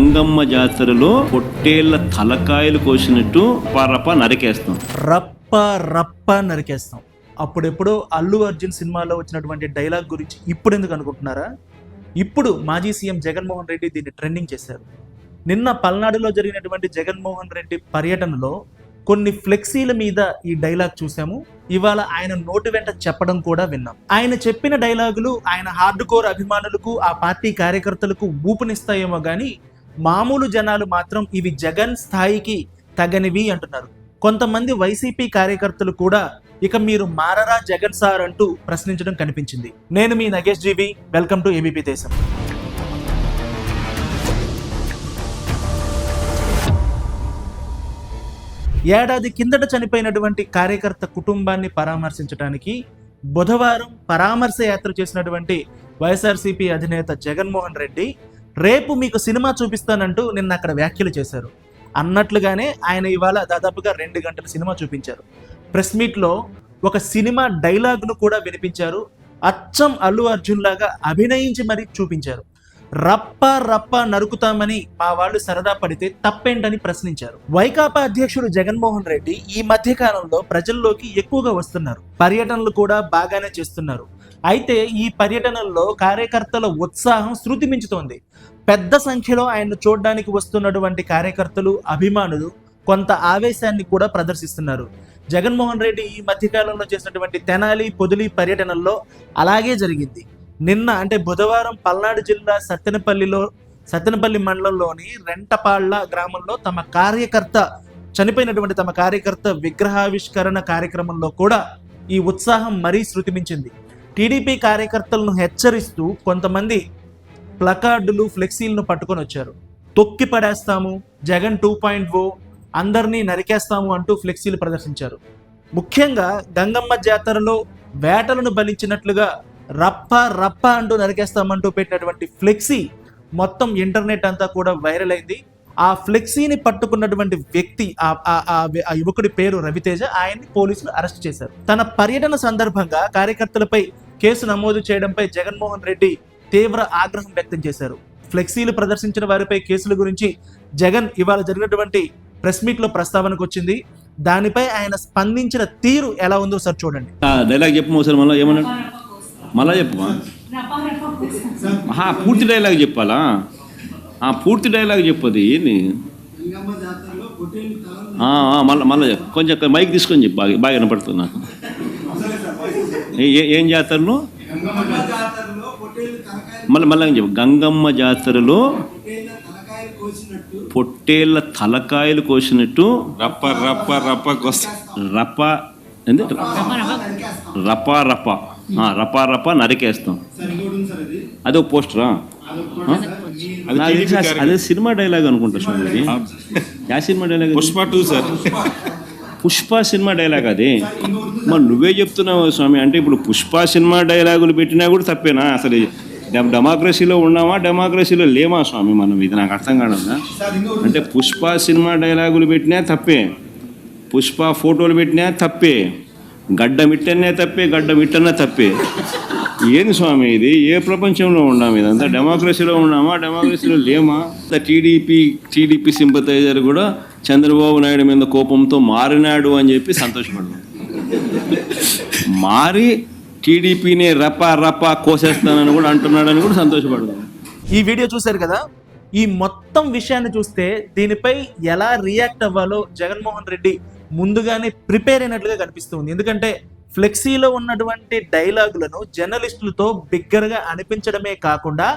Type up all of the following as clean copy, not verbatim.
గంగమ్మ జాతరలో పొట్టేళ్ల తలకాయలు కోసినట్టు రప్ప నరికేస్తాం. రప్ప నరికేస్తాం. అప్పుడెప్పుడో అల్లు అర్జున్ సినిమాలో వచ్చినటువంటి డైలాగ్ గురించి ఇప్పుడు ఎందుకు అనుకుంటున్నారా? ఇప్పుడు మాజీ సీఎం జగన్మోహన్ రెడ్డి దీన్ని ట్రెండింగ్ చేశారు. నిన్న పల్నాడులో జరిగినటువంటి జగన్మోహన్ రెడ్డి పర్యటనలో కొన్ని ఫ్లెక్సీల మీద ఈ డైలాగ్ చూసాము. ఇవాళ ఆయన నోటి వెంట చెప్పడం కూడా విన్నాం. ఆయన చెప్పిన డైలాగులు ఆయన హార్డ్ కోర్ అభిమానులకు, ఆ పార్టీ కార్యకర్తలకు ఊపునిస్తాయేమో కానీ మామూలు జనాలు మాత్రం ఇవి జగన్ స్థాయికి తగనివి అంటున్నారు. కొంతమంది వైసీపీ కార్యకర్తలు కూడా ఇక మీరు మారరా జగన్ సార్ అంటూ ప్రశ్నించడం కనిపించింది. నేను మీ నగేష్ జీవి, వెల్కమ్ టు ఏబీపీ దేశం. ఏడాది కిందట చనిపోయినటువంటి కార్యకర్త కుటుంబాన్ని పరామర్శించడానికి బుధవారం పరామర్శ యాత్ర చేసినటువంటి వైఎస్ఆర్సీపీ అధినేత జగన్మోహన్ రెడ్డి రేపు మీకు సినిమా చూపిస్తానంటూ నిన్న అక్కడ వ్యాఖ్యలు చేశారు. అన్నట్లుగానే ఆయన ఇవాళ దాదాపుగా 2 గంటల సినిమా చూపించారు. ప్రెస్ మీట్లో ఒక సినిమా డైలాగ్ను కూడా వినిపించారు. అచ్చం అల్లు అర్జున్ లాగా అభినయించి మరీ చూపించారు. రప్ప నరుకుతామని మా వాళ్ళు సరదా పడితే తప్పేంటని ప్రశ్నించారు. వైకాపా అధ్యక్షుడు జగన్మోహన్ రెడ్డి ఈ మధ్య కాలంలో ప్రజల్లోకి ఎక్కువగా వస్తున్నారు. పర్యటనలు కూడా బాగానే చేస్తున్నారు. అయితే ఈ పర్యటనల్లో కార్యకర్తల ఉత్సాహం శృతి మించుతోంది. పెద్ద సంఖ్యలో ఆయన్ను చూడడానికి వస్తున్నటువంటి కార్యకర్తలు, అభిమానులు కొంత ఆవేశాన్ని కూడా ప్రదర్శిస్తున్నారు. జగన్మోహన్ రెడ్డి ఈ మధ్యకాలంలో చేసినటువంటి తెనాలి, పొదిలి పర్యటనల్లో అలాగే జరిగింది. నిన్న అంటే బుధవారం పల్నాడు జిల్లా సత్తెనపల్లి మండలంలోని రెంటపాళ్ల గ్రామంలో చనిపోయినటువంటి తమ కార్యకర్త విగ్రహావిష్కరణ కార్యక్రమంలో కూడా ఈ ఉత్సాహం మరీ శృతిమించింది. టీడీపీ కార్యకర్తలను హెచ్చరిస్తూ కొంతమంది ప్లకార్డులు, ఫ్లెక్సీలను పట్టుకొని వచ్చారు. తొక్కి పడేస్తాము, జగన్ 2.0, అందరినీ నరికేస్తాము అంటూ ఫ్లెక్సీలు ప్రదర్శించారు. ముఖ్యంగా గంగమ్మ జాతరలో వేటలను బలించినట్లుగా రప్ప అంటూ నరికేస్తామంటూ పెట్టినటువంటి ఫ్లెక్సీ మొత్తం ఇంటర్నెట్ అంతా కూడా వైరల్ అయింది. ఆ ఫ్లెక్సీని పట్టుకున్నటువంటి వ్యక్తి, ఆ యువకుడి పేరు రవితేజ. ఆయన్ని పోలీసులు అరెస్ట్ చేశారు. తన పర్యటన సందర్భంగా కార్యకర్తలపై కేసు నమోదు చేయడంపై జగన్మోహన్ రెడ్డి తీవ్ర ఆగ్రహం వ్యక్తం చేశారు. ఫ్లెక్సీలు ప్రదర్శించిన వారిపై కేసుల గురించి జగన్ ఇవాళ జరిగినటువంటి ప్రెస్ మీట్ లో ప్రస్తావనకు వచ్చింది. దానిపై ఆయన స్పందించిన తీరు ఎలా ఉందో సార్ చూడండి. డైలాగ్ చెప్పు మళ్ళీ ఏమన్నా మళ్ళా చెప్పు. పూర్తి డైలాగ్ చెప్పాలా? పూర్తి డైలాగ్ చెప్పది ఏంది? మళ్ళీ చెప్పు, కొంచెం మైక్ తీసుకొని చెప్పు, బాగా వినపడుతుంది నాకు. ఏం జాతరలో? మళ్ళీ చెప్పు. గంగమ్మ జాతరలో పొట్టేళ్ల తలకాయలు కోసినట్టు రప్ప నరికేస్తాం. అదే పోస్టరా? అదే సినిమా డైలాగ్ అనుకుంటా స్వామి. యా cinema dialogue? Pushpa 2 sir. Pushpa cinema dialogue అది. మరి నువ్వే చెప్తున్నావు స్వామి. అంటే ఇప్పుడు పుష్ప సినిమా డైలాగులు పెట్టినా కూడా తప్పేనా? అసలు డెమోక్రసీలో ఉన్నామా, డెమోక్రసీలో లేమా స్వామి మనం? ఇది నాకు అర్థం కాదా? అంటే పుష్ప సినిమా డైలాగులు పెట్టినా తప్పే, పుష్ప ఫోటోలు పెట్టినా తప్పే, గడ్డమిట్టనే తప్పే. ఏంది స్వామి ఇది? ఏ ప్రపంచంలో ఉన్నాము? ఇదంతా డెమోక్రసీలో ఉన్నామా, డెమోక్రసీలో లేమా? టీడీపీ సింపథైజర్ కూడా చంద్రబాబు నాయుడు మీద కోపంతో మారినాడు అని చెప్పి సంతోషపడ్డాం. మారి టీడీపీని రప్ప కోసేస్తానని కూడా అంటున్నాడని కూడా సంతోషపడ్డాం. ఈ వీడియో చూశారు కదా. ఈ మొత్తం విషయాన్ని చూస్తే దీనిపై ఎలా రియాక్ట్ అవ్వాలో జగన్మోహన్ రెడ్డి ముందుగానే ప్రిపేర్ అయినట్లుగా కనిపిస్తుంది. ఎందుకంటే ఫ్లెక్సీలో ఉన్నటువంటి డైలాగులను జర్నలిస్టులతో బిగ్గరగా అనిపించడమే కాకుండా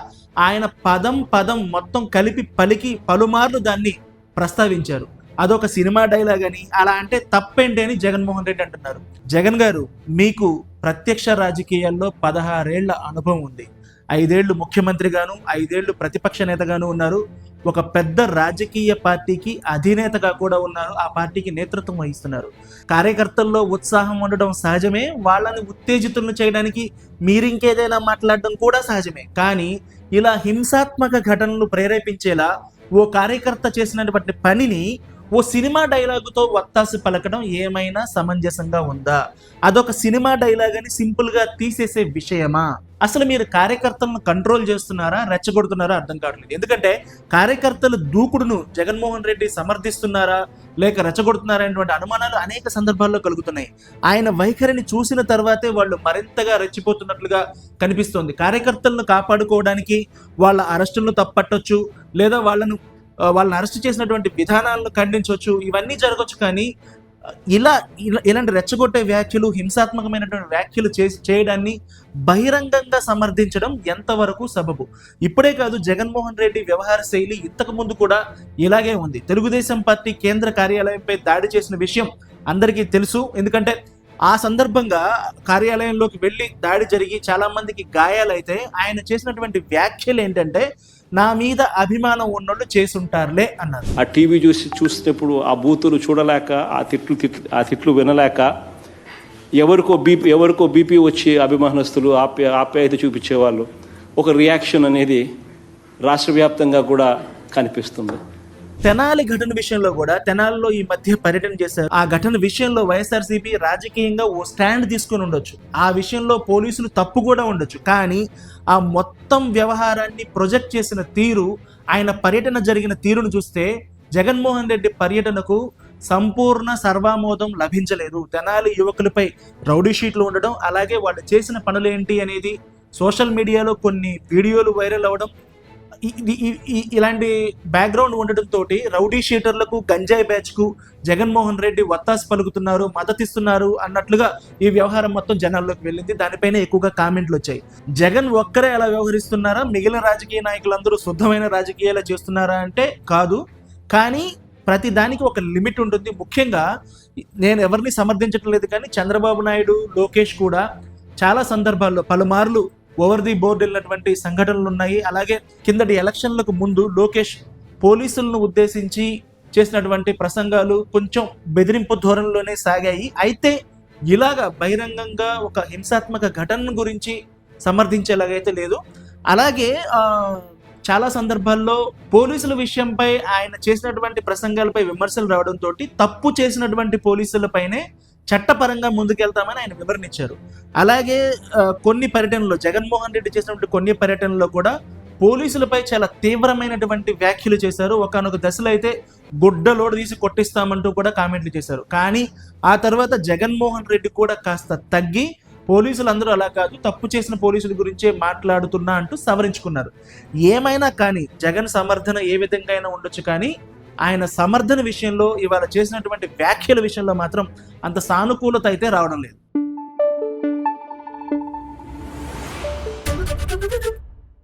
ఆయన పదం మొత్తం కలిపి పలికి పలుమార్లు దాన్ని ప్రస్తావించారు. అదొక సినిమా డైలాగ్ అని, అలా అంటే తప్పేంటి అని జగన్మోహన్ రెడ్డి అంటున్నారు. జగన్ గారు, మీకు ప్రత్యక్ష రాజకీయాల్లో 16 ఏళ్ల అనుభవం ఉంది. 5 ఏళ్లు ముఖ్యమంత్రిగాను, 5 ఏళ్లు ప్రతిపక్ష నేతగాను ఉన్నారు. ఒక పెద్ద రాజకీయ పార్టీకి అధినేతగా కూడా ఉన్నారు. ఆ పార్టీకి నేతృత్వం వహిస్తున్నారు. కార్యకర్తల్లో ఉత్సాహం ఉండడం సహజమే. వాళ్ళని ఉత్తేజితులను చేయడానికి మీరింకేదైనా మాట్లాడడం కూడా సహజమే. కానీ ఇలా హింసాత్మక ఘటనలు ప్రేరేపించేలా ఓ కార్యకర్త చేసినటువంటి పనిని ఓ సినిమా డైలాగుతో వత్తాసు పలకడం ఏమైనా సమంజసంగా ఉందా? అదొక సినిమా డైలాగ్ అని సింపుల్గా తీసేసే విషయమా? అసలు మీరు కార్యకర్తలను కంట్రోల్ చేస్తున్నారా, రెచ్చగొడుతున్నారా అర్థం కావట్లేదు. ఎందుకంటే కార్యకర్తలు దూకుడును జగన్మోహన్ రెడ్డి సమర్థిస్తున్నారా లేక రెచ్చగొడుతున్నారా అనేటువంటి అనుమానాలు అనేక సందర్భాల్లో కలుగుతున్నాయి. ఆయన వైఖరిని చూసిన తర్వాతే వాళ్ళు మరింతగా రెచ్చిపోతున్నట్లుగా కనిపిస్తోంది. కార్యకర్తలను కాపాడుకోవడానికి వాళ్ళ అరెస్టులను తప్పట్టొచ్చు, లేదా వాళ్ళని అరెస్ట్ చేసినటువంటి విధానాలను ఖండించవచ్చు, ఇవన్నీ జరగవచ్చు. కానీ ఇలాంటి రెచ్చగొట్టే వ్యాఖ్యలు, హింసాత్మకమైనటువంటి వ్యాఖ్యలు చేయడాన్ని బహిరంగంగా సమర్థించడం ఎంతవరకు సబబు? ఇప్పుడే కాదు, జగన్మోహన్ రెడ్డి వ్యవహార శైలి ఇంతకు ముందు కూడా ఇలాగే ఉంది. తెలుగుదేశం పార్టీ కేంద్ర కార్యాలయంపై దాడి చేసిన విషయం అందరికీ తెలుసు. ఎందుకంటే ఆ సందర్భంగా కార్యాలయంలోకి వెళ్ళి దాడి జరిగి చాలా మందికి గాయాలైతే ఆయన చేసినటువంటి వ్యాఖ్యలు ఏంటంటే, నా మీద అభిమానం ఉన్నోళ్ళు చేసుంటారులే అన్నారు. ఆ టీవీ చూసినప్పుడు ఆ బూతులు చూడలేక, ఆ తిట్లు వినలేక ఎవరికో బీపీ వచ్చి అభిమానస్తులు ఆప్యాయత చూపించేవాళ్ళు. ఒక రియాక్షన్ అనేది రాష్ట్ర వ్యాప్తంగా కూడా కనిపిస్తుంది. తెనాలి ఘటన విషయంలో కూడా, తెనాలిలో ఈ మధ్య పర్యటన చేశారు. ఆ ఘటన విషయంలో వైఎస్ఆర్సీపీ రాజకీయంగా ఓ స్టాండ్ తీసుకుని ఉండొచ్చు, ఆ విషయంలో పోలీసులు తప్పు కూడా ఉండొచ్చు. కానీ ఆ మొత్తం వ్యవహారాన్ని ప్రొజెక్ట్ చేసిన తీరు, ఆయన పర్యటన జరిగిన తీరును చూస్తే జగన్మోహన్ రెడ్డి పర్యటనకు సంపూర్ణ సర్వామోదం లభించలేదు. తెనాలి యువకులపై రౌడీ షీట్లు ఉండడం, అలాగే వాళ్ళు చేసిన పనులేంటి అనేది సోషల్ మీడియాలో కొన్ని వీడియోలు వైరల్ అవ్వడం, ఇలాంటి బ్యాక్గ్రౌండ్ ఉండటంతో రౌడీ షీటర్లకు, గంజాయి బ్యాచ్కు జగన్మోహన్ రెడ్డి వత్తాసు పలుకుతున్నారు, మద్దతిస్తున్నారు అన్నట్లుగా ఈ వ్యవహారం మొత్తం జనాల్లోకి వెళ్ళింది. దానిపైన ఎక్కువగా కామెంట్లు వచ్చాయి. జగన్ ఒక్కరే అలా వ్యవహరిస్తున్నారా, మిగిలిన రాజకీయ నాయకులందరూ శుద్ధమైన రాజకీయాలు చేస్తున్నారా అంటే కాదు. కానీ ప్రతి దానికి ఒక లిమిట్ ఉంటుంది. ముఖ్యంగా నేను ఎవరిని సమర్థించడం లేదు, కానీ చంద్రబాబు నాయుడు, లోకేష్ కూడా చాలా సందర్భాల్లో పలుమార్లు ఓవర్ ది బోర్డు వెళ్ళినటువంటి సంఘటనలు ఉన్నాయి. అలాగే కిందటి ఎలక్షన్లకు ముందు లోకేష్ పోలీసులను ఉద్దేశించి చేసినటువంటి ప్రసంగాలు కొంచెం బెదిరింపు ధోరణిలోనే సాగాయి. అయితే ఇలాగా బహిరంగంగా ఒక హింసాత్మక ఘటన గురించి సమర్థించేలాగైతే లేదు. అలాగే చాలా సందర్భాల్లో పోలీసుల విషయంపై ఆయన చేసినటువంటి ప్రసంగాలపై విమర్శలు రావడంతో తప్పు చేసినటువంటి పోలీసులపైనే చట్టపరంగా ముందుకెళ్తామని ఆయన వివరణించారు. అలాగే కొన్ని పర్యటనలో, జగన్మోహన్ రెడ్డి చేసినటువంటి కొన్ని పర్యటనలో కూడా పోలీసులపై చాలా తీవ్రమైనటువంటి వ్యాఖ్యలు చేశారు. ఒకానొక దశలో అయితే గుడ్డలోడు తీసి కొట్టిస్తామంటూ కూడా కామెంట్లు చేశారు. కానీ ఆ తర్వాత జగన్మోహన్ రెడ్డి కూడా కాస్త తగ్గి, పోలీసులందరూ అలా కాదు, తప్పు చేసిన పోలీసుల గురించే మాట్లాడుతున్నా అంటూ సవరించుకున్నారు. ఏమైనా కానీ జగన్ సమర్థన ఏ విధంగా అయినా ఉండొచ్చు, కానీ ఆయన సమర్థన విషయంలో, ఇవాళ చేసినటువంటి వ్యాఖ్యల విషయంలో మాత్రం అంత సానుకూలత అయితే రావడం లేదు.